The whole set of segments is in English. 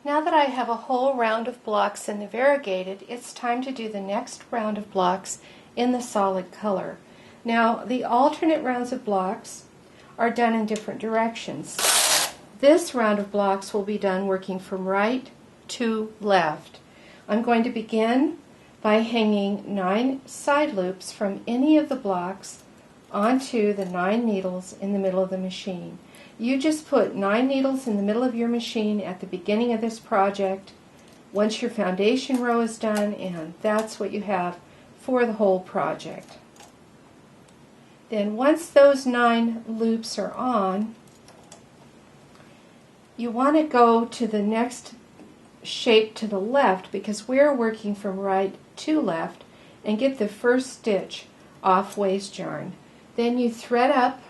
Now that I have a whole round of blocks in the variegated, it's time to do the next round of blocks in the solid color. Now, the alternate rounds of blocks are done in different directions. This round of blocks will be done working from right to left. I'm going to begin by hanging 9 side loops from any of the blocks onto the 9 needles in the middle of the machine. You just put 9 needles in the middle of your machine at the beginning of this project once your foundation row is done, and that's what you have for the whole project. Then once those 9 loops are on, you want to go to the next shape to the left because we're working from right to left, and get the first stitch off waist yarn. Then you thread up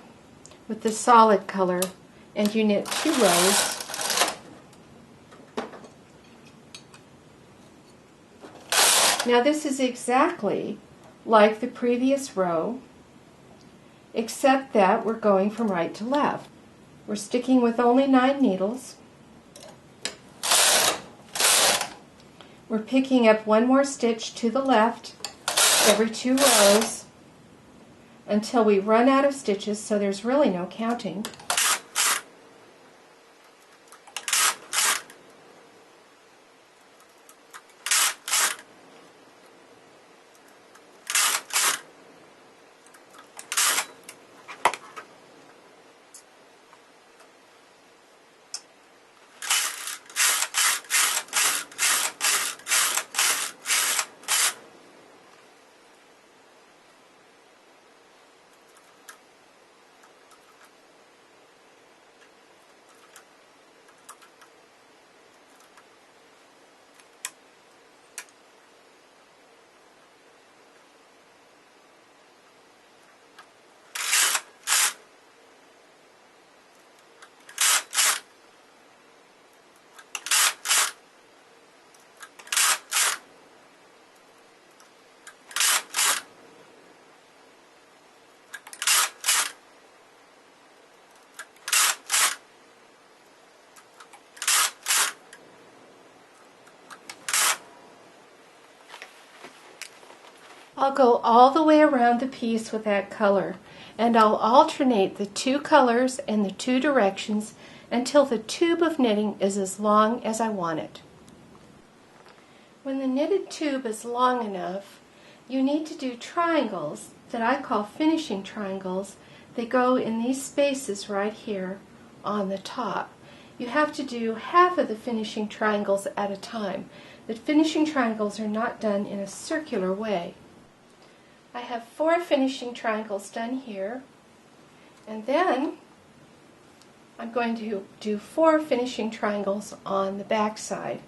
with the solid color and you knit 2 rows. Now this is exactly like the previous row, except that we're going from right to left. We're sticking with only 9 needles. We're picking up 1 more stitch to the left every 2 rows until we run out of stitches, so there's really no counting. I'll go all the way around the piece with that color, and I'll alternate the 2 colors and the 2 directions until the tube of knitting is as long as I want it. When the knitted tube is long enough, you need to do triangles that I call finishing triangles. They go in these spaces right here on the top. You have to do half of the finishing triangles at a time. The finishing triangles are not done in a circular way. I have 4 finishing triangles done here, and then I'm going to do 4 finishing triangles on the back side.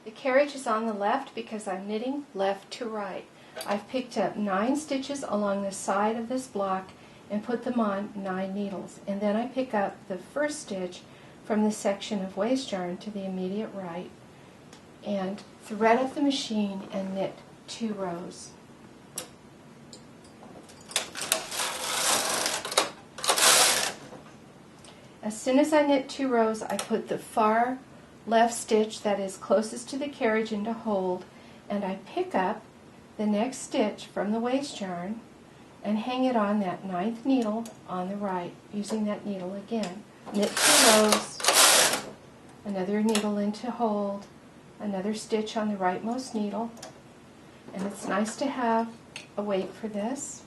The carriage is on the left because I'm knitting left to right. I've picked up 9 stitches along the side of this block and put them on 9 needles, and then I pick up the first stitch from the section of waist yarn to the immediate right and thread up the machine and knit 2 rows. As soon as I knit 2 rows, I put the far left stitch that is closest to the carriage into hold, and I pick up the next stitch from the waist yarn and hang it on that 9th needle on the right, using that needle again. Knit 2 rows, another needle into hold, another stitch on the rightmost needle, and it's nice to have a weight for this.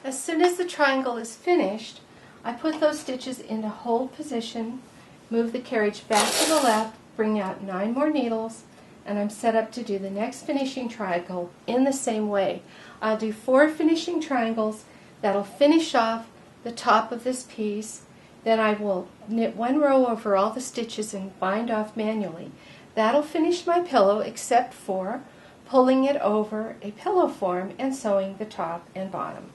As soon as the triangle is finished, I put those stitches into hold position, move the carriage back to the left, bring out 9 more needles, and I'm set up to do the next finishing triangle in the same way. I'll do 4 finishing triangles that'll finish off the top of this piece. Then I will knit 1 row over all the stitches and bind off manually. That'll finish my pillow except for pulling it over a pillow form and sewing the top and bottom.